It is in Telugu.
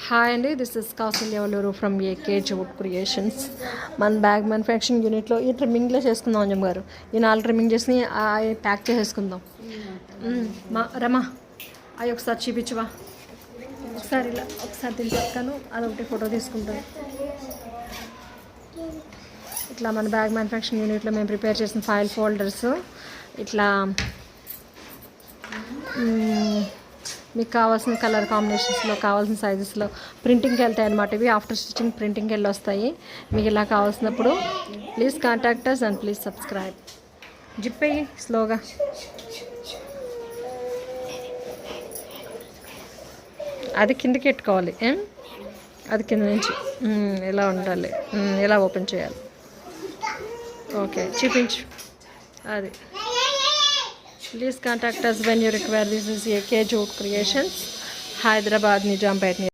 హాయ్ అండి, this is Kausalya Valluru from A K jute creations. మన బ్యాగ్ మ్యానుఫ్యాక్చరింగ్ యూనిట్లో ఈ ట్రిమ్మింగ్లో చేసుకుందాం అంజమ్ గారు. ఈ 4 ట్రిమ్మింగ్ చేసి ప్యాక్ చేసేసుకుందాం. మా రమా అవి ఒకసారి చూపించవా? ఒకసారి ఇలా ఒకసారి చెప్తాను, అదొకటి ఫోటో తీసుకుంటాను. ఇట్లా మన బ్యాగ్ మ్యానుఫ్యాక్చరింగ్ యూనిట్లో మేము ప్రిపేర్ చేసిన ఫైల్ ఫోల్డర్స్ ఇట్లా మీకు కావాల్సిన కలర్ కాంబినేషన్స్లో కావాల్సిన సైజెస్లో ప్రింటింగ్కి వెళ్తాయి అన్నమాట. ఇవి ఆఫ్టర్ స్టిచ్చింగ్ ప్రింటింగ్కి వెళ్ళి వస్తాయి. మీకు ఇలా కావాల్సినప్పుడు please contact us and please subscribe. Zip అయ్యి స్లోగా. అది కిందకి పెట్టుకోవాలి, అది కింద నుంచి ఇలా ఉండాలి, ఇలా ఓపెన్ చేయాలి. ఓకే, చూపించు. అది please contact us when you require. This is AK Jute Creations, Hyderabad, Nizampet.